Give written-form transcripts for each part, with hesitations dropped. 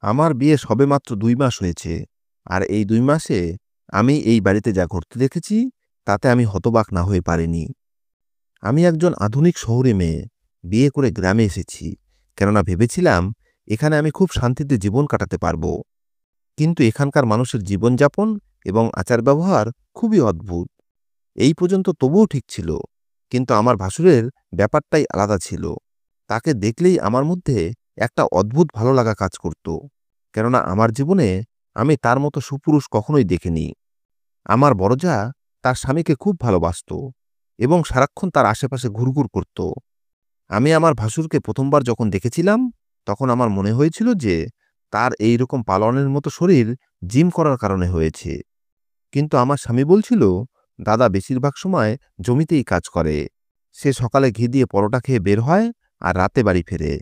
আমার বিয়ে সবেমাত্র ২ মাস হয়েছে। আর এই ২ মাসে আমি এই বাড়িতে যা ঘটতে দেখেছি, তাতে আমি হতবাক না হয়ে পারিনি। আমি একজন আধুনিক শহুরে মেয়ে, বিয়ে করে গ্রামে এসেছি। কেননা ভেবেছিলাম এখানে আমি খুব শান্তিতে জীবন কাটাতে পারব। কিন্তু এখানকার মানুষের জীবনযাপন এবং আচার-ব্যবহার খুবই অদ্ভুত। এই পর্যন্ত তবুও ঠিক ছিল। কিন্তু আমার ভাসুরের ব্যাপারটাই আলাদা ছিল। তাকে দেখলেই আমার মধ্যে একটা অদ্ভুত ভালো লাগা কাজ করত। কেননা আমার জীবনে আমি তার মতো সুপুরুষ কখনোই দেখিনি। আমার বড় জা তার স্বামীকে খুব ভালোবাসত এবং সারাক্ষণ তার আশেপাশে ঘুরঘুর করত। আমি আমার ভাসুরকে ১ম বার যখন দেখেছিলাম, তখন আমার মনে হয়েছিল যে তার এইরকম পালনের মতো শরীর জিম করার কারণে হয়েছে। কিন্তু আমার স্বামী বলছিল, দাদা বেশিরভাগ সময় জমিতেই কাজ করে। সে সকালে ঘি দিয়ে পরোটা খেয়ে বের হয় আর রাতে বাড়ি ফেরে।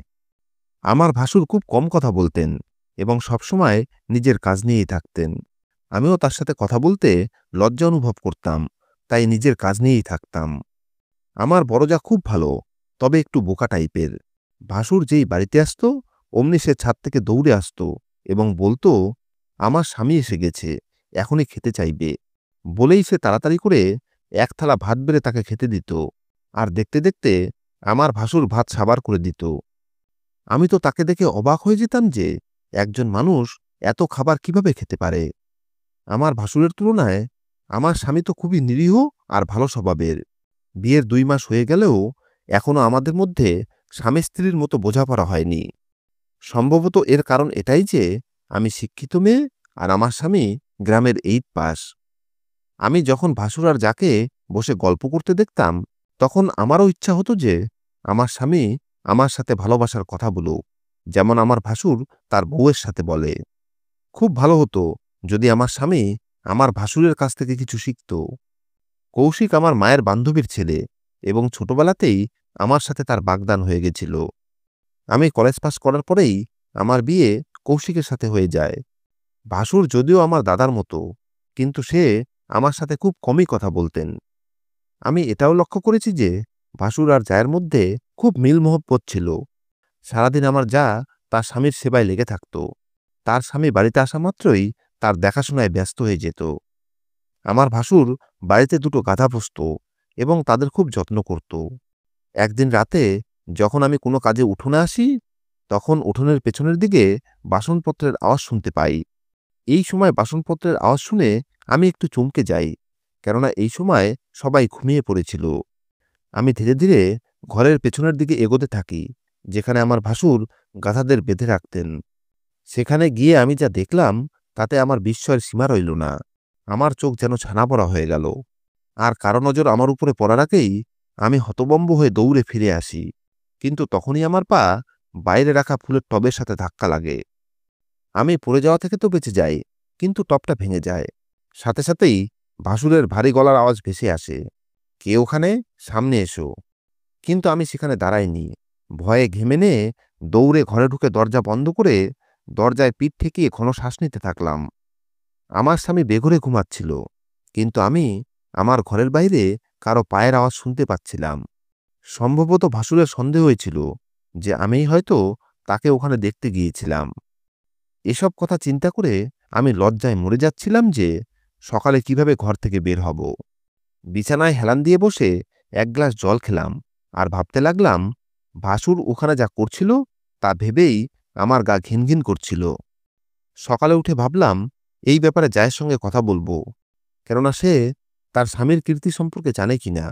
আমার ভাসুর খুব কম কথা বলতেন এবং সবসময় নিজের কাজ নিয়েই থাকতেন। আমিও তার সাথে কথা বলতে লজ্জা অনুভব করতাম, তাই নিজের কাজ নিয়েই থাকতাম। আমার বড় জা খুব ভালো, তবে একটু বোকা টাইপের। ভাসুর যেই বাড়িতে আসত, অমনি সে ছাদ থেকে দৌড়ে আসত এবং বলতো, আমার স্বামী এসে গেছে, এখনই খেতে চাইবে। বলেই সে তাড়াতাড়ি করে এক থালা ভাত বেড়ে তাকে খেতে দিত। আর দেখতে দেখতে আমার ভাসুর ভাত সাবার করে দিত। আমি তো তাকে দেখে অবাক হয়ে যেতাম যে একজন মানুষ এত খাবার কিভাবে খেতে পারে। আমার ভাসুরের তুলনায় আমার স্বামী তো খুবই নিরীহ আর ভালো স্বভাবের। বিয়ের ২ মাস হয়ে গেলেও এখনো আমাদের মধ্যে স্বামী স্ত্রীর মতো বোঝাপড়া হয়নি। সম্ভবত এর কারণ এটাই যে আমি শিক্ষিত মেয়ে আর আমার স্বামী গ্রামের 8 পাস। আমি যখন ভাসুর আর যাকে বসে গল্প করতে দেখতাম, তখন আমারও ইচ্ছা হতো যে আমার স্বামী আমার সাথে ভালোবাসার কথা বলুক, যেমন আমার ভাসুর তার বউয়ের সাথে বলে। খুব ভালো হতো যদি আমার স্বামী আমার ভাসুরের কাছ থেকে কিছু শিখত। কৌশিক আমার মায়ের বান্ধবীর ছেলে এবং ছোটবেলাতেই আমার সাথে তার বাগদান হয়ে গেছিল। আমি কলেজ পাস করার পরেই আমার বিয়ে কৌশিকের সাথে হয়ে যায়। ভাসুর যদিও আমার দাদার মতো, কিন্তু সে আমার সাথে খুব কমই কথা বলতেন। আমি এটাও লক্ষ্য করেছি যে ভাসুর আর জায়ের মধ্যে খুব মিল মহব্বত ছিল। সারাদিন আমার জা তার স্বামীর সেবায় লেগে থাকত। তার স্বামী বাড়িতে আসা মাত্রই তার দেখাশোনায় ব্যস্ত হয়ে যেত। আমার ভাসুর বাড়িতে ২ টো গাধা পুষত এবং তাদের খুব যত্ন করত। একদিন রাতে যখন আমি কোনো কাজে উঠোনে আসি, তখন উঠোনের পেছনের দিকে বাসনপত্রের আওয়াজ শুনতে পাই। এই সময় বাসনপত্রের আওয়াজ শুনে আমি একটু চমকে যাই, কেননা এই সময় সবাই ঘুমিয়ে পড়েছিল। আমি ধীরে ধীরে ঘরের পেছনের দিকে এগোতে থাকি, যেখানে আমার ভাসুর গাধাদের বেঁধে রাখতেন। সেখানে গিয়ে আমি যা দেখলাম, তাতে আমার বিস্ময়ের সীমা রইল না। আমার চোখ যেন ছানাবড়া হয়ে গেল। আর কারো নজর আমার উপরে পড়ার আগেই আমি হতবম্ব হয়ে দৌড়ে ফিরে আসি। কিন্তু তখনই আমার পা বাইরে রাখা ফুলের টবের সাথে ধাক্কা লাগে। আমি পড়ে যাওয়া থেকে তো বেঁচে যাই, কিন্তু টবটা ভেঙে যায়। সাথে সাথেই ভাসুরের ভারী গলার আওয়াজ ভেসে আসে, কে ওখানে, সামনে এসো। কিন্তু আমি সেখানে দাঁড়াইনি। ভয়ে ঘেমে নিয়ে দৌড়ে ঘরে ঢুকে দরজা বন্ধ করে দরজায় পিঠ ঠেকিয়ে ঘন শ্বাস নিতে থাকলাম। আমার স্বামী বেঘোরে ঘুমাচ্ছিল, কিন্তু আমি আমার ঘরের বাইরে কারো পায়ের আওয়াজ শুনতে পাচ্ছিলাম। সম্ভবত ভাসুরের সন্দেহ হয়েছিল যে আমিই হয়তো তাকে ওখানে দেখতে গিয়েছিলাম। এসব কথা চিন্তা করে আমি লজ্জায় মরে যাচ্ছিলাম যে সকালে কিভাবে ঘর থেকে বের হব। বিছানায় হেলান দিয়ে বসে ১ গ্লাস জল খেলাম আর ভাবতে লাগলাম, ভাসুর ওখানে যা করছিল তা ভেবেই আমার গা ঘিনঘিন করছিল। সকালে উঠে ভাবলাম এই ব্যাপারে জায়ের সঙ্গে কথা বলবো, কেননা সে তার স্বামীর কীর্তি সম্পর্কে জানে কিনা।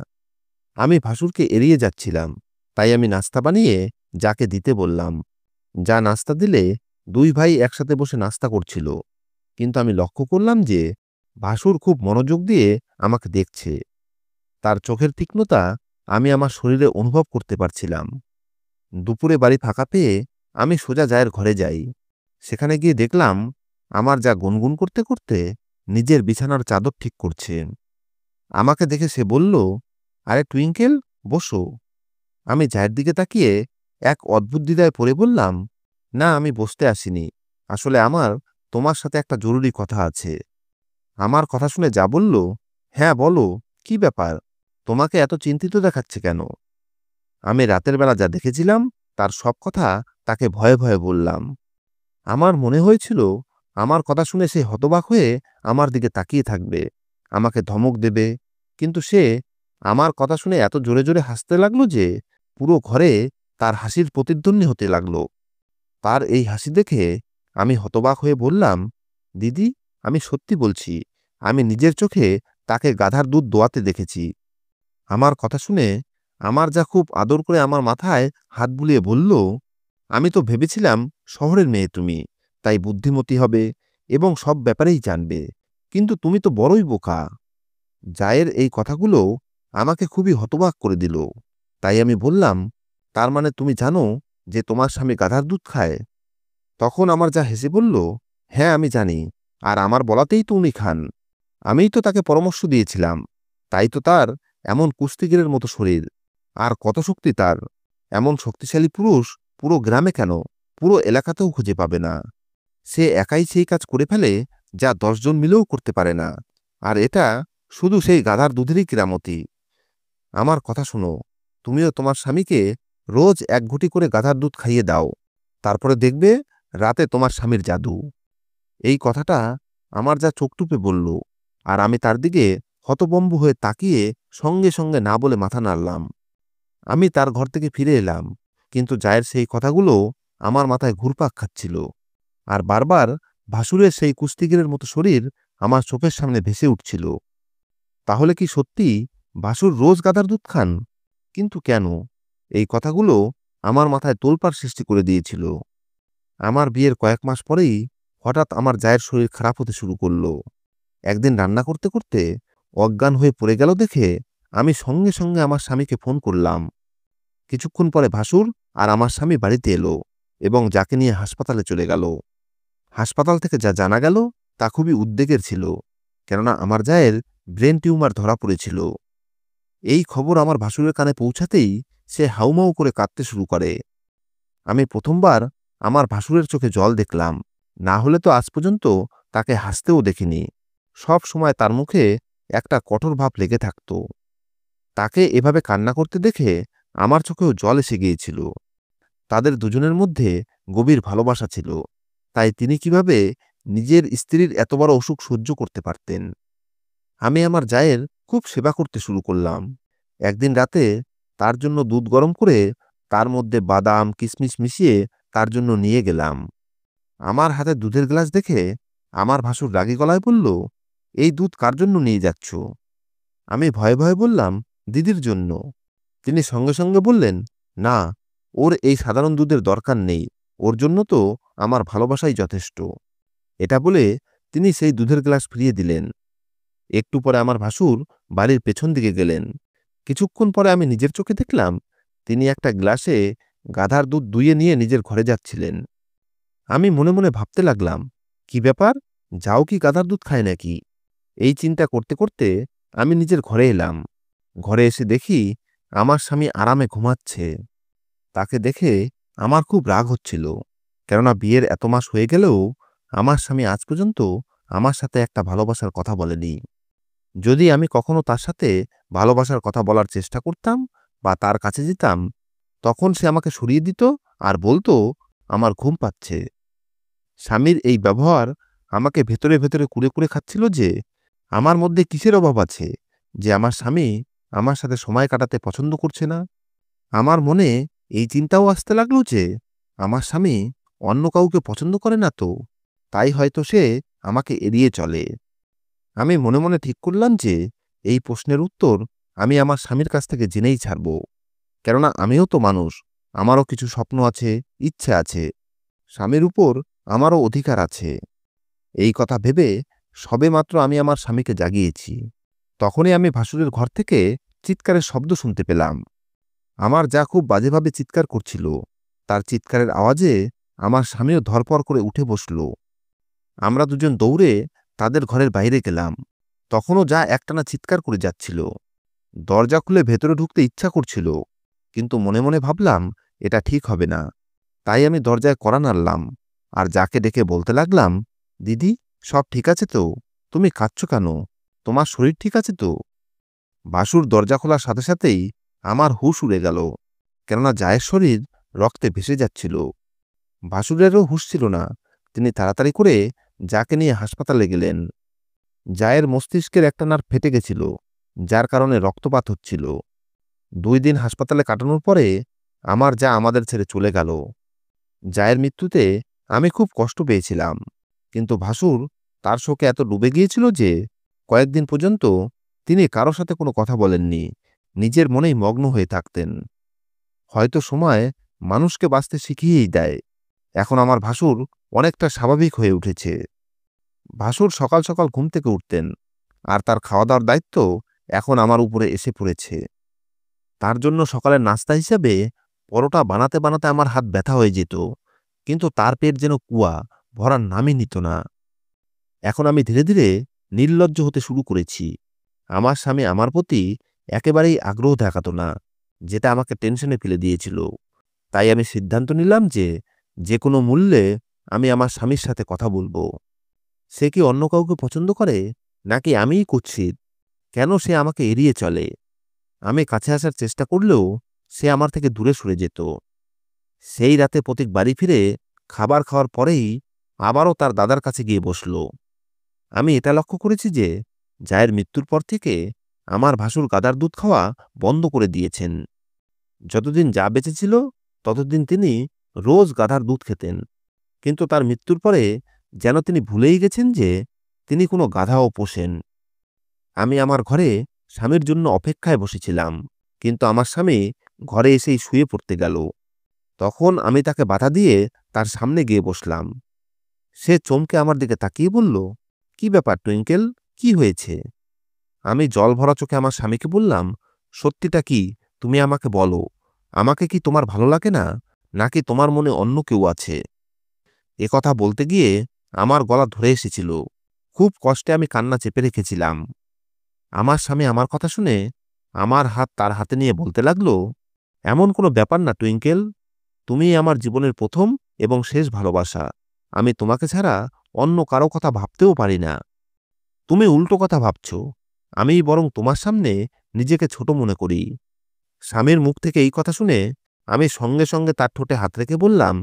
আমি ভাসুরকে এড়িয়ে যাচ্ছিলাম, তাই আমি নাস্তা বানিয়ে যাকে দিতে বললাম। যা নাস্তা দিলে ২ ভাই একসাথে বসে নাস্তা করছিল, কিন্তু আমি লক্ষ্য করলাম যে ভাসুর খুব মনোযোগ দিয়ে আমাকে দেখছে। তার চোখের তীক্ষ্ণতা আমি আমার শরীরে অনুভব করতে পারছিলাম। দুপুরে বাড়ি ফাঁকা পেয়ে আমি সোজা জায়ের ঘরে যাই। সেখানে গিয়ে দেখলাম আমার যা গুনগুন করতে করতে নিজের বিছানার চাদর ঠিক করছে। আমাকে দেখে সে বলল, আরে টুইঙ্কেল, বসো। আমি জায়ের দিকে তাকিয়ে এক অদ্ভুত দ্বিধায় পড়ে বললাম, না, আমি বসতে আসিনি। আসলে আমার তোমার সাথে একটা জরুরি কথা আছে। আমার কথা শুনে যা বলল, হ্যাঁ বলো, কি ব্যাপার, তোমাকে এত চিন্তিত দেখাচ্ছে কেন? আমি রাতের বেলা যা দেখেছিলাম তার সব কথা তাকে ভয়ে ভয়ে বললাম। আমার মনে হয়েছিল আমার কথা শুনে সে হতবাক হয়ে আমার দিকে তাকিয়ে থাকবে, আমাকে ধমক দেবে। কিন্তু সে আমার কথা শুনে এত জোরে জোরে হাসতে লাগলো যে পুরো ঘরে তার হাসির প্রতিধ্বনি হতে লাগলো। তার এই হাসি দেখে আমি হতবাক হয়ে বললাম, দিদি, আমি সত্যি বলছি, আমি নিজের চোখে তাকে গাধার দুধ দোয়াতে দেখেছি। আমার কথা শুনে আমার যা খুব আদর করে আমার মাথায় হাত বুলিয়ে বলল, আমি তো ভেবেছিলাম শহরের মেয়ে তুমি, তাই বুদ্ধিমতী হবে এবং সব ব্যাপারেই জানবে, কিন্তু তুমি তো বড়ই বোকা। জায়ের এই কথাগুলো আমাকে খুবই হতবাক করে দিল। তাই আমি বললাম, তার মানে তুমি জানো যে তোমার স্বামী গাধার দুধ খায়? তখন আমার যা হেসে বলল, হ্যাঁ আমি জানি, আর আমার বলাতেই তো উনি খান। আমিই তো তাকে পরামর্শ দিয়েছিলাম, তাই তো তার এমন কুস্তিগিরের মতো শরীর, আর কত শক্তি তার। এমন শক্তিশালী পুরুষ পুরো গ্রামে কেন, পুরো এলাকাতেও খুঁজে পাবে না। সে একাই সেই কাজ করে ফেলে যা ১০ জন মিলেও করতে পারে না। আর এটা শুধু সেই গাধার দুধেরই কেরামতি। আমার কথা শোনো, তুমিও তোমার স্বামীকে রোজ ১ ঘুঁটি করে গাধার দুধ খাইয়ে দাও, তারপরে দেখবে রাতে তোমার স্বামীর জাদু। এই কথাটা আমার যা চোখ টুপে বলল, আর আমি তার দিকে হতবম্ব হয়ে তাকিয়ে সঙ্গে সঙ্গে না বলে মাথা নাড়লাম। আমি তার ঘর থেকে ফিরে এলাম, কিন্তু জায়ের সেই কথাগুলো আমার মাথায় ঘুরপাক খাচ্ছিল, আর বারবার ভাসুরের সেই কুস্তিগিরের মতো শরীর আমার চোখের সামনে ভেসে উঠছিল। তাহলে কি সত্যি ভাসুর রোজ গাধার দুধ খান? কিন্তু কেন? এই কথাগুলো আমার মাথায় তোলপাড় সৃষ্টি করে দিয়েছিল। আমার বিয়ের কয়েক মাস পরেই হঠাৎ আমার জায়ের শরীর খারাপ হতে শুরু করল। একদিন রান্না করতে করতে অজ্ঞান হয়ে পড়ে গেল দেখে আমি সঙ্গে সঙ্গে আমার স্বামীকে ফোন করলাম। কিছুক্ষণ পরে ভাসুর আর আমার স্বামী বাড়িতে এলো এবং যাকে নিয়ে হাসপাতালে চলে গেল। হাসপাতাল থেকে যা জানা গেল তা খুবই উদ্বেগের ছিল, কেননা আমার জায়ের ব্রেন টিউমার ধরা পড়েছিল। এই খবর আমার ভাসুরের কানে পৌঁছাতেই সে হাউমাউ করে কাঁদতে শুরু করে। আমি প্রথমবার আমার ভাসুরের চোখে জল দেখলাম, না হলে তো আজ পর্যন্ত তাকে হাসতেও দেখিনি। সব সময় তার মুখে একটা কঠোর ভাব লেগে থাকত। তাকে এভাবে কান্না করতে দেখে আমার চোখেও জল এসে গিয়েছিল। তাদের দুজনের মধ্যে গভীর ভালোবাসা ছিল, তাই তিনি কিভাবে নিজের স্ত্রীর এত বড় অসুখ সহ্য করতে পারতেন? আমি আমার জায়ের খুব সেবা করতে শুরু করলাম। একদিন রাতে তার জন্য দুধ গরম করে তার মধ্যে বাদাম কিশমিশ মিশিয়ে তার জন্য নিয়ে গেলাম। আমার হাতে দুধের গ্লাস দেখে আমার ভাসুর রাগী গলায় বলল, এই দুধ কার জন্য নিয়ে যাচ্ছ? আমি ভয়ে ভয়ে বললাম, দিদির জন্য। তিনি সঙ্গে সঙ্গে বললেন, না, ওর এই সাধারণ দুধের দরকার নেই, ওর জন্য তো আমার ভালোবাসাই যথেষ্ট। এটা বলে তিনি সেই দুধের গ্লাস ফিরিয়ে দিলেন। একটু পরে আমার ভাসুর বাড়ির পেছন দিকে গেলেন। কিছুক্ষণ পরে আমি নিজের চোখে দেখলাম তিনি একটা গ্লাসে গাধার দুধ দুইয়ে নিয়ে নিজের ঘরে যাচ্ছিলেন। আমি মনে মনে ভাবতে লাগলাম, কি ব্যাপার, যাও কি গাধার দুধ খায় নাকি? এই চিন্তা করতে করতে আমি নিজের ঘরে এলাম। ঘরে এসে দেখি আমার স্বামী আরামে ঘুমাচ্ছে। তাকে দেখে আমার খুব রাগ হচ্ছিল, কেননা বিয়ের এত মাস হয়ে গেলেও আমার স্বামী আজ পর্যন্ত আমার সাথে একটা ভালোবাসার কথা বলেনি। যদি আমি কখনো তার সাথে ভালোবাসার কথা বলার চেষ্টা করতাম বা তার কাছে যেতাম, তখন সে আমাকে সরিয়ে দিত আর বলতো আমার ঘুম পাচ্ছে। স্বামীর এই ব্যবহার আমাকে ভেতরে ভেতরে কুরে কুরে খাচ্ছিল যে আমার মধ্যে কিসের অভাব আছে যে আমার স্বামী আমার সাথে সময় কাটাতে পছন্দ করছে না। আমার মনে এই চিন্তাও আসতে লাগলো যে আমার স্বামী অন্য কাউকে পছন্দ করে না তো, তাই হয়তো সে আমাকে এড়িয়ে চলে। আমি মনে মনে ঠিক করলাম যে এই প্রশ্নের উত্তর আমি আমার স্বামীর কাছ থেকে জেনেই ছাড়ব, কেননা আমিও তো মানুষ, আমারও কিছু স্বপ্ন আছে, ইচ্ছে আছে। স্বামীর উপর আমারও অধিকার আছে। এই কথা ভেবে সবেমাত্র আমি আমার স্বামীকে জাগিয়েছি, তখনই আমি ভাসুরের ঘর থেকে চিৎকারের শব্দ শুনতে পেলাম। আমার যা খুব বাজেভাবে চিৎকার করছিল, তার চিৎকারের আওয়াজে আমার স্বামীও ধরপড় করে উঠে বসল। আমরা দুজন দৌড়ে তাদের ঘরের বাইরে গেলাম। তখনও যা একটানা চিৎকার করে যাচ্ছিল। দরজা খুলে ভেতরে ঢুকতে ইচ্ছা করছিল, কিন্তু মনে মনে ভাবলাম এটা ঠিক হবে না। তাই আমি দরজায় কড়া নাড়লাম আর যাকে ডেকে বলতে লাগলাম, দিদি, সব ঠিক আছে তো? তুমি কাঁদছ কেন? তোমার শরীর ঠিক আছে তো? বাসুর দরজা খোলার সাথে সাথেই আমার হুঁশ উড়ে গেল, কেননা জায়ের শরীর রক্তে ভেসে যাচ্ছিল। বাসুরেরও হুঁশ ছিল না, তিনি তাড়াতাড়ি করে যাকে নিয়ে হাসপাতালে গেলেন। জায়ের মস্তিষ্কের একটা নার্ভ ফেটে গেছিল, যার কারণে রক্তপাত হচ্ছিল। 2 দিন হাসপাতালে কাটানোর পরে আমার যা আমাদের ছেড়ে চলে গেল। জায়ের মৃত্যুতে আমি খুব কষ্ট পেয়েছিলাম, কিন্তু ভাসুর তার শোকে এত ডুবে গিয়েছিল যে কয়েকদিন পর্যন্ত তিনি কারো সাথে কোনো কথা বলেননি, নিজের মনেই মগ্ন হয়ে থাকতেন। হয়তো সময় মানুষকে বাঁচতে শিখিয়েই দেয়। এখন আমার ভাসুর অনেকটা স্বাভাবিক হয়ে উঠেছে। ভাসুর সকাল সকাল ঘুম থেকে উঠতেন, আর তার খাওয়া দাওয়ার দায়িত্ব এখন আমার উপরে এসে পড়েছে। তার জন্য সকালের নাস্তা হিসাবে পরোটা বানাতে বানাতে আমার হাত ব্যথা হয়ে যেত, কিন্তু তার পেট যেন কুয়া ভরার নামই নিত না। এখন আমি ধীরে ধীরে নির্লজ্জ হতে শুরু করেছি। আমার স্বামী আমার প্রতি একেবারেই আগ্রহ দেখাতো না, যেটা আমাকে টেনশনে ফেলে দিয়েছিল। তাই আমি সিদ্ধান্ত নিলাম যে যে কোনো মূল্যে আমি আমার স্বামীর সাথে কথা বলবো। সে কি অন্য কাউকে পছন্দ করে, নাকি আমিই কুৎসিত? কেন সে আমাকে এড়িয়ে চলে? আমি কাছে আসার চেষ্টা করলেও সে আমার থেকে দূরে সরে যেত। সেই রাতে প্রতীক বাড়ি ফিরে খাবার খাওয়ার পরেই আবারও তার দাদার কাছে গিয়ে বসল। আমি এটা লক্ষ্য করেছি যে জায়ের মৃত্যুর পর থেকে আমার ভাসুর গাদার দুধ খাওয়া বন্ধ করে দিয়েছেন। যতদিন যা বেঁচে ছিল ততদিন তিনি রোজ গাধার দুধ খেতেন, কিন্তু তার মৃত্যুর পরে যেন তিনি ভুলেই গেছেন যে তিনি কোনো গাধাও পোষেন। আমি আমার ঘরে স্বামীর জন্য অপেক্ষায় বসেছিলাম, কিন্তু আমার স্বামী ঘরে এসেই শুয়ে পড়তে গেল। তখন আমি তাকে বাধা দিয়ে তার সামনে গিয়ে বসলাম। সে চমকে আমার দিকে তাকিয়ে বলল, "কি ব্যাপার টুইঙ্কেল, কি হয়েছে?" আমি জল ভরা চোখে আমার স্বামীকে বললাম, "সত্যিটা কি? তুমি আমাকে বলো। আমাকে কি তোমার ভালো লাগে না, নাকি তোমার মনে অন্য কেউ আছে?" কথা বলতে গিয়ে আমার গলা ধরে এসেছিল। খুব কষ্টে আমি কান্না চেপে রেখেছিলাম। আমার স্বামী আমার কথা শুনে আমার হাত তার হাতে নিয়ে বলতে লাগলো, "এমন কোনো ব্যাপার না টুইঙ্কেল, তুমিই আমার জীবনের প্রথম এবং শেষ ভালোবাসা। আমি তোমাকে ছাড়া অন্য কারো কথা ভাবতেও পারি না। তুমি উল্টো কথা ভাবছ। আমি বরং তোমার সামনে নিজেকে ছোট মনে করি।" স্বামীর মুখ থেকে এই কথা শুনে আমি সঙ্গে সঙ্গে তার ঠোঁটে হাত রেখে বললাম,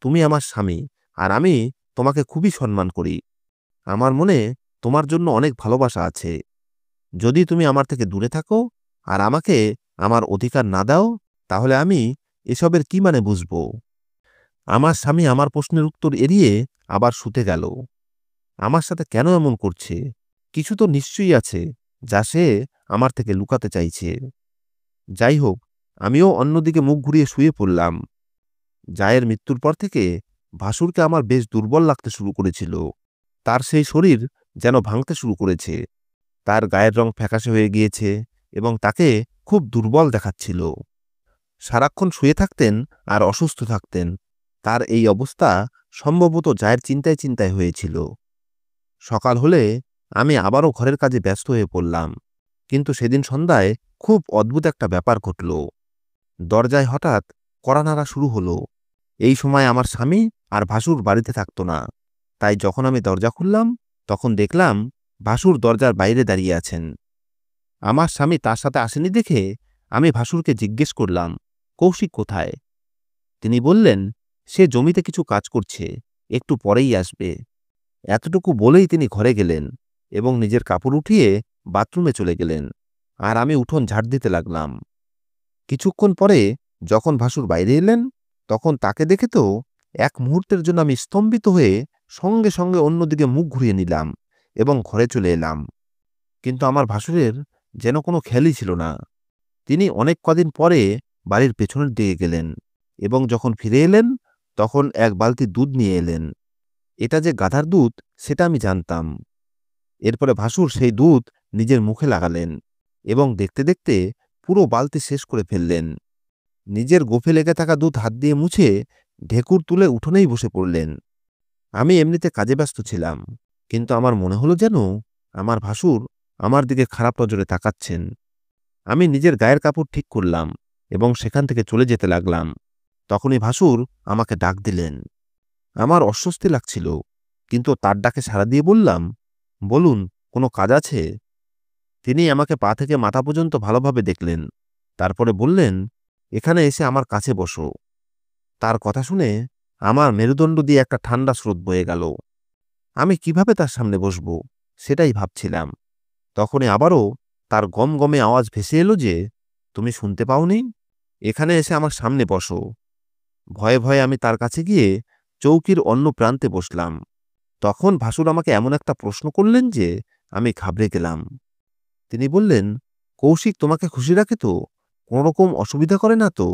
"তুমি আমার স্বামী, আর আমি তোমাকে খুবই সম্মান করি। আমার মনে তোমার জন্য অনেক ভালোবাসা আছে। যদি তুমি আমার থেকে দূরে থাকো আর আমাকে আমার অধিকার না দাও, তাহলে আমি এসবের কি মানে বুঝব?" আমার স্বামী আমার প্রশ্নের উত্তর এড়িয়ে আবার শুতে গেল। আমার সাথে কেন এমন করছে? কিছু তো নিশ্চয়ই আছে যা সে আমার থেকে লুকাতে চাইছে। যাই হোক, আমিও অন্যদিকে মুখ ঘুরিয়ে শুয়ে পড়লাম। জায়ের মৃত্যুর পর থেকে ভাসুরকে আমার বেশ দুর্বল লাগতে শুরু করেছিল। তার সেই শরীর যেন ভাঙতে শুরু করেছে। তার গায়ের রং ফ্যাকাশে হয়ে গিয়েছে এবং তাকে খুব দুর্বল দেখাচ্ছিল। সারাক্ষণ শুয়ে থাকতেন আর অসুস্থ থাকতেন। তার এই অবস্থা সম্ভবত জায়ের চিন্তায় চিন্তায় হয়েছিল। সকাল হলে আমি আবারও ঘরের কাজে ব্যস্ত হয়ে পড়লাম, কিন্তু সেদিন সন্ধ্যায় খুব অদ্ভুত একটা ব্যাপার ঘটল। দরজায় হঠাৎ কড়া নাড়া শুরু হলো। এই সময় আমার স্বামী আর ভাসুর বাড়িতে থাকতো না। তাই যখন আমি দরজা খুললাম, তখন দেখলাম ভাসুর দরজার বাইরে দাঁড়িয়ে আছেন। আমার স্বামী তার সাথে আসেনি দেখে আমি ভাসুরকে জিজ্ঞেস করলাম, "কৌশিক কোথায়?" তিনি বললেন, "সে জমিতে কিছু কাজ করছে, একটু পরেই আসবে।" এতটুকু বলেই তিনি ঘরে গেলেন এবং নিজের কাপড় উঠিয়ে বাথরুমে চলে গেলেন, আর আমি উঠোন ঝাড় দিতে লাগলাম। কিছুক্ষণ পরে যখন ভাসুর বাইরে এলেন, তখন তাকে দেখে তো এক মুহূর্তের জন্য আমি স্তম্ভিত হয়ে সঙ্গে সঙ্গে অন্যদিকে মুখ ঘুরিয়ে নিলাম এবং ঘরে চলে এলাম। কিন্তু আমার ভাসুরের যেন কোনো খেয়ালই ছিল না। তিনি অনেক কদিন পরে বাড়ির পেছনের দিকে গেলেন এবং যখন ফিরে এলেন, তখন এক বালতি দুধ নিয়ে এলেন। এটা যে গাধার দুধ সেটা আমি জানতাম। এরপরে ভাসুর সেই দুধ নিজের মুখে লাগালেন এবং দেখতে দেখতে পুরো বালতি শেষ করে ফেললেন। নিজের গোফে লেগে থাকা দুধ হাত দিয়ে মুছে ঢেকুর তুলে উঠোনেই বসে পড়লেন। আমি এমনিতে কাজে ব্যস্ত ছিলাম, কিন্তু আমার মনে হলো যেন আমার ভাসুর আমার দিকে খারাপ নজরে তাকাচ্ছেন। আমি নিজের গায়ের কাপড় ঠিক করলাম এবং সেখান থেকে চলে যেতে লাগলাম। তখনই ভাসুর আমাকে ডাক দিলেন। আমার অস্বস্তি লাগছিল, কিন্তু তার ডাকে সাড়া দিয়ে বললাম, "বলুন, কোনো কাজ আছে?" তিনি আমাকে পা থেকে মাথা পর্যন্ত ভালোভাবে দেখলেন। তারপরে বললেন, "এখানে এসে আমার কাছে বসো।" তার কথা শুনে আমার মেরুদণ্ড দিয়ে একটা ঠান্ডা স্রোত বয়ে গেল। আমি কিভাবে তার সামনে বসব সেটাই ভাবছিলাম। তখনই আবারও তার গমগমে আওয়াজ ভেসে এলো যে, তুমি শুনতে পাওনি? এখানে এসে আমার সামনে বসো। ভয়ে ভয়ে আমি তার কাছে গিয়ে চৌকির অন্য প্রান্তে বসলাম। তখন ভাসুর আমাকে এমন একটা প্রশ্ন করলেন যে আমি ঘাবড়ে গেলাম। তিনি বললেন, কৌশিক তোমাকে খুশি রাখে তো? কোনো রকম অসুবিধা করে না তো?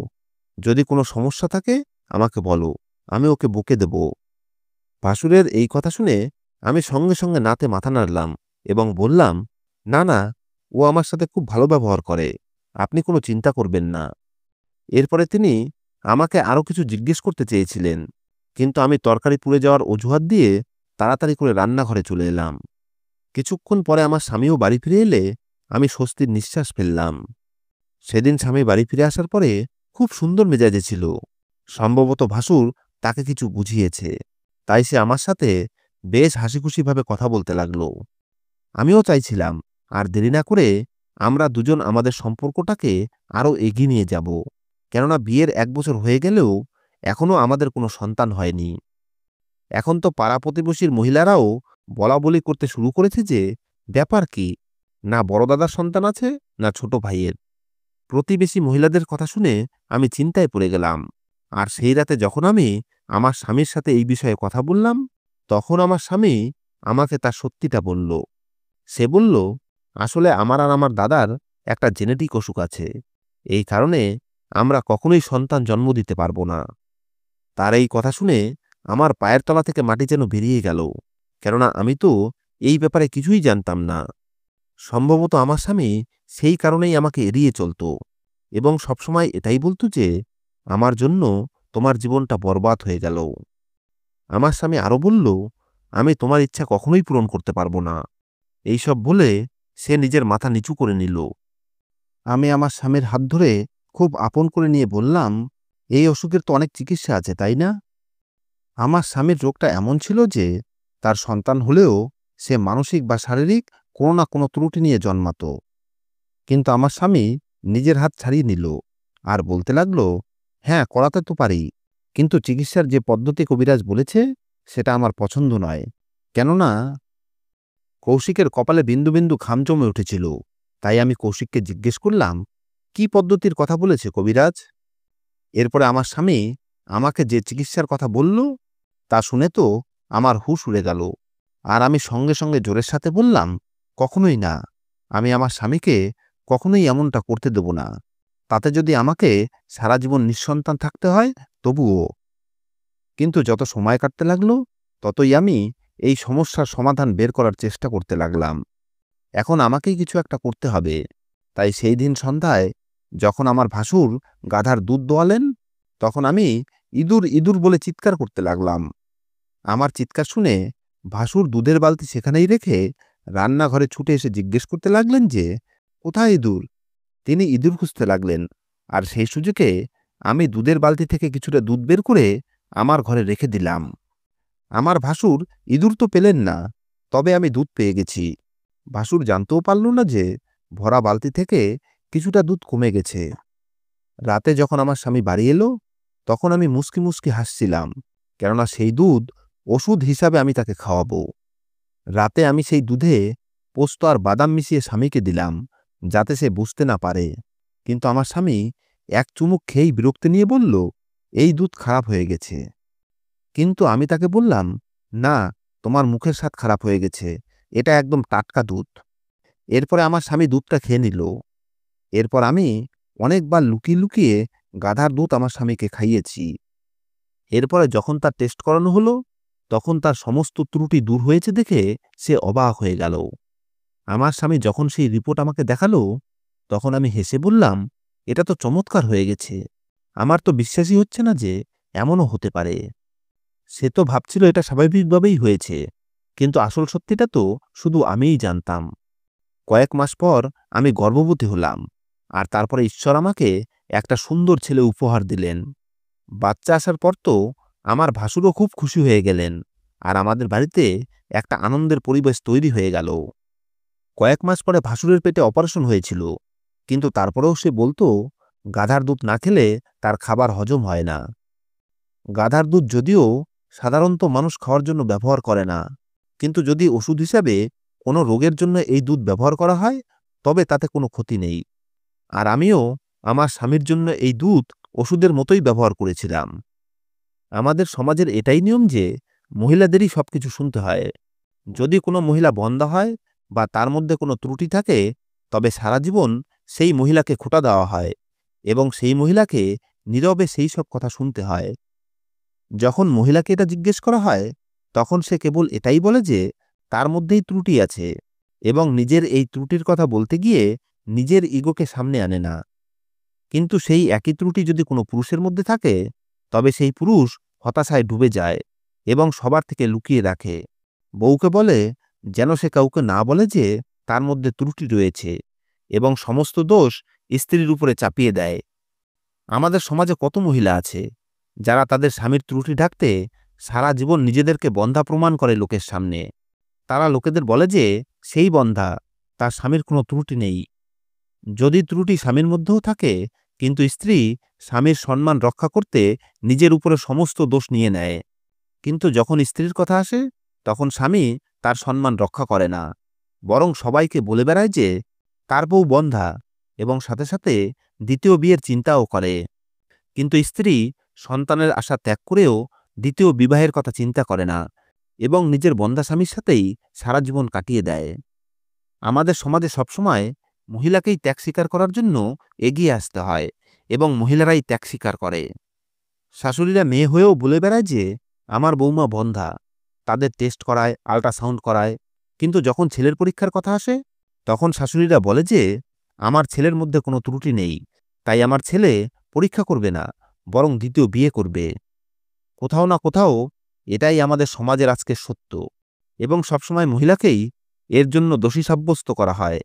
যদি কোনো সমস্যা থাকে আমাকে বলো, আমি ওকে বকে দেব। ভাসুরের এই কথা শুনে আমি সঙ্গে সঙ্গে নাতে মাথা নাড়লাম এবং বললাম, না না, ও আমার সাথে খুব ভালো ব্যবহার করে, আপনি কোনো চিন্তা করবেন না। এরপরে তিনি আমাকে আরও কিছু জিজ্ঞেস করতে চেয়েছিলেন, কিন্তু আমি তরকারি পুড়ে যাওয়ার অজুহাত দিয়ে তাড়াতাড়ি করে রান্নাঘরে চলে এলাম। কিছুক্ষণ পরে আমার স্বামীও বাড়ি ফিরে এলে আমি স্বস্তির নিঃশ্বাস ফেললাম। সেদিন স্বামী বাড়ি ফিরে আসার পরে খুব সুন্দর মেজাজে ছিল। সম্ভবত ভাসুর তাকে কিছু বুঝিয়েছে, তাই সে আমার সাথে বেশ হাসিখুশিভাবে কথা বলতে লাগলো। আমিও চাইছিলাম আর দেরি না করে আমরা দুজন আমাদের সম্পর্কটাকে আরও এগিয়ে নিয়ে যাব, কেননা বিয়ের 1 বছর হয়ে গেলেও এখনও আমাদের কোনো সন্তান হয়নি। এখন তো পাড়া প্রতিবেশীর মহিলারাও বলাবলি করতে শুরু করেছে যে, ব্যাপার কি, না বড় দাদার সন্তান আছে না ছোট ভাইয়ের। প্রতিবেশী মহিলাদের কথা শুনে আমি চিন্তায় পড়ে গেলাম। আর সেই রাতে যখন আমি আমার স্বামীর সাথে এই বিষয়ে কথা বললাম, তখন আমার স্বামী আমাকে তার সত্যিটা বলল। সে বলল, আসলে আমার আর আমার দাদার একটা জেনেটিক অসুখ আছে, এই কারণে আমরা কখনোই সন্তান জন্ম দিতে পারবো না। তার এই কথা শুনে আমার পায়ের তলা থেকে মাটি যেন বেরিয়ে গেল, কেননা আমি তো এই ব্যাপারে কিছুই জানতাম না। সম্ভবত আমার স্বামী সেই কারণেই আমাকে এড়িয়ে চলত এবং সবসময় এটাই বলতো যে, আমার জন্য তোমার জীবনটা বরবাদ হয়ে গেল। আমার স্বামী আরও বলল, আমি তোমার ইচ্ছা কখনোই পূরণ করতে পারবো না। এইসব বলে সে নিজের মাথা নিচু করে নিল। আমি আমার স্বামীর হাত ধরে খুব আপন করে নিয়ে বললাম, এই অসুখের তো অনেক চিকিৎসা আছে, তাই না? আমার স্বামীর রোগটা এমন ছিল যে তার সন্তান হলেও সে মানসিক বা শারীরিক কোনো না কোনো ত্রুটি নিয়ে জন্মাত। কিন্তু আমার স্বামী নিজের হাত ছাড়িয়ে নিল আর বলতে লাগলো, হ্যাঁ করাতে তো পারি, কিন্তু চিকিৎসার যে পদ্ধতি কবিরাজ বলেছে সেটা আমার পছন্দ নয়। কেননা কৌশিকের কপালে বিন্দু বিন্দু ঘাম জমে উঠেছিল। তাই আমি কৌশিককে জিজ্ঞেস করলাম, কি পদ্ধতির কথা বলেছে কবিরাজ? এরপরে আমার স্বামী আমাকে যে চিকিৎসার কথা বলল তা শুনে তো আমার হুঁশ উড়ে গেল। আর আমি সঙ্গে সঙ্গে জোরের সাথে বললাম, কখনোই না, আমি আমার স্বামীকে কখনোই এমনটা করতে দেব না। তাতে যদি আমাকে সারা জীবন নিঃসন্তান থাকতে হয় তবুও। কিন্তু যত সময় কাটতে লাগলো ততই আমি এই সমস্যার সমাধান বের করার চেষ্টা করতে লাগলাম। এখন আমাকেই কিছু একটা করতে হবে। তাই সেই দিন সন্ধ্যায় যখন আমার ভাসুর গাধার দুধ দোয়ালেন, তখন আমি ইঁদুর ইঁদুর বলে চিৎকার করতে লাগলাম। আমার চিৎকার শুনে ভাসুর দুধের বালতি সেখানেই রেখে রান্নাঘরে ছুটে এসে জিজ্ঞেস করতে লাগলেন যে, কোথায় ইঁদুর? তিনি ইঁদুর খুঁজতে লাগলেন, আর সেই সুযোগে আমি দুধের বালতি থেকে কিছুটা দুধ বের করে আমার ঘরে রেখে দিলাম। আমার ভাসুর ইঁদুর তো পেলেন না, তবে আমি দুধ পেয়ে গেছি। ভাসুর জানতেও পারল না যে ভরা বালতি থেকে কিছুটা দুধ কমে গেছে। রাতে যখন আমার স্বামী বাড়ি এলো, তখন আমি মুচকি মুচকি হাসছিলাম, কেননা সেই দুধ ওষুধ হিসাবে আমি তাকে খাওয়াবো। রাতে আমি সেই দুধে পোস্ত আর বাদাম মিশিয়ে স্বামীকে দিলাম, যাতে সে বুঝতে না পারে। কিন্তু আমার স্বামী এক চুমুক খেয়েই বিরক্তি নিয়ে বলল, এই দুধ খারাপ হয়ে গেছে। কিন্তু আমি তাকে বললাম, না, তোমার মুখের স্বাদ খারাপ হয়ে গেছে, এটা একদম টাটকা দুধ। এরপরে আমার স্বামী দুধটা খেয়ে নিল। এরপর আমি অনেকবার লুকিয়ে লুকিয়ে গাধার দুধ আমার স্বামীকে খাইয়েছি। এরপরে যখন তার টেস্ট করানো হলো, তখন তার সমস্ত ত্রুটি দূর হয়েছে দেখে সে অবাক হয়ে গেল। আমার স্বামী যখন সেই রিপোর্ট আমাকে দেখালো, তখন আমি হেসে বললাম, এটা তো চমৎকার হয়ে গেছে। আমার তো বিশ্বাসই হচ্ছে না যে এমনও হতে পারে। সে তো ভাবছিল এটা স্বাভাবিকভাবেই হয়েছে, কিন্তু আসল সত্যিটা তো শুধু আমিই জানতাম। কয়েক মাস পর আমি গর্ভবতী হলাম, আর তারপরে ঈশ্বর আমাকে একটা সুন্দর ছেলে উপহার দিলেন। বাচ্চা আসার পর তো আমার ভাসুরও খুব খুশি হয়ে গেলেন, আর আমাদের বাড়িতে একটা আনন্দের পরিবেশ তৈরি হয়ে গেল। কয়েক মাস পরে ভাসুরের পেটে অপারেশন হয়েছিল, কিন্তু তারপরেও সে বলতো গাধার দুধ না খেলে তার খাবার হজম হয় না। গাধার দুধ যদিও সাধারণত মানুষ খাওয়ার জন্য ব্যবহার করে না, কিন্তু যদি ওষুধ হিসাবে কোনো রোগের জন্য এই দুধ ব্যবহার করা হয় তবে তাতে কোনো ক্ষতি নেই। আর আমিও আমার স্বামীর জন্য এই দুধ ওষুধের মতোই ব্যবহার করেছিলাম। আমাদের সমাজের এটাই নিয়ম যে মহিলাদেরই সবকিছু শুনতে হয়। যদি কোনো মহিলা বন্ধ্যা হয় বা তার মধ্যে কোনো ত্রুটি থাকে তবে সারা জীবন সেই মহিলাকে খোঁটা দেওয়া হয় এবং সেই মহিলাকে নীরবে সেই সব কথা শুনতে হয়। যখন মহিলাকে এটা জিজ্ঞেস করা হয় তখন সে কেবল এটাই বলে যে তার মধ্যেই ত্রুটি আছে এবং নিজের এই ত্রুটির কথা বলতে গিয়ে নিজের ইগোকে সামনে আনে না। কিন্তু সেই একই ত্রুটি যদি কোনো পুরুষের মধ্যে থাকে তবে সেই পুরুষ হতাশায় ডুবে যায় এবং সবার থেকে লুকিয়ে রাখে। বউকে বলে যেন সে কাউকে না বলে যে তার মধ্যে ত্রুটি রয়েছে এবং সমস্ত দোষ স্ত্রীর উপরে চাপিয়ে দেয়। আমাদের সমাজে কত মহিলা আছে যারা তাদের স্বামীর ত্রুটি ঢাকতে সারা জীবন নিজেদেরকে বন্ধ্যা প্রমাণ করে লোকের সামনে। তারা লোকেদের বলে যে সেই বন্ধ্যা, তার স্বামীর কোনো ত্রুটি নেই। যদি ত্রুটি স্বামীর মধ্যেও থাকে কিন্তু স্ত্রী স্বামীর সম্মান রক্ষা করতে নিজের উপরে সমস্ত দোষ নিয়ে নেয়, কিন্তু যখন স্ত্রীর কথা আসে তখন স্বামী তার সম্মান রক্ষা করে না, বরং সবাইকে বলে বেড়ায় যে তার বউ বন্ধ্যা এবং সাথে সাথে দ্বিতীয় বিয়ের চিন্তাও করে। কিন্তু স্ত্রী সন্তানের আশা ত্যাগ করেও দ্বিতীয় বিবাহের কথা চিন্তা করে না এবং নিজের বন্ধ্যা স্বামীর সাথেই সারা জীবন কাটিয়ে দেয়। আমাদের সমাজে সবসময় মহিলাকেই ত্যাগ স্বীকার করার জন্য এগিয়ে আসতে হয় এবং মহিলারাই ত্যাগ স্বীকার করে। শাশুড়িরা মেয়ে হয়েও বলে বেড়ায় যে আমার বৌমা বন্ধ্যা, তাদের টেস্ট করায়, আল্ট্রাসাউন্ড করায়, কিন্তু যখন ছেলের পরীক্ষার কথা আসে তখন শাশুড়িরা বলে যে আমার ছেলের মধ্যে কোনো ত্রুটি নেই, তাই আমার ছেলে পরীক্ষা করবে না, বরং দ্বিতীয় বিয়ে করবে। কোথাও না কোথাও এটাই আমাদের সমাজের আজকের সত্য এবং সবসময় মহিলাকেই এর জন্য দোষী সাব্যস্ত করা হয়।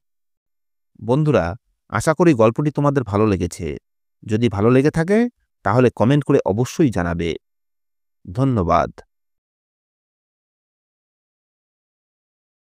বন্ধুরা, আশা করি গল্পটি তোমাদের ভালো লেগেছে। যদি ভালো লেগে থাকে তাহলে কমেন্ট করে অবশ্যই জানাবে। ধন্যবাদ।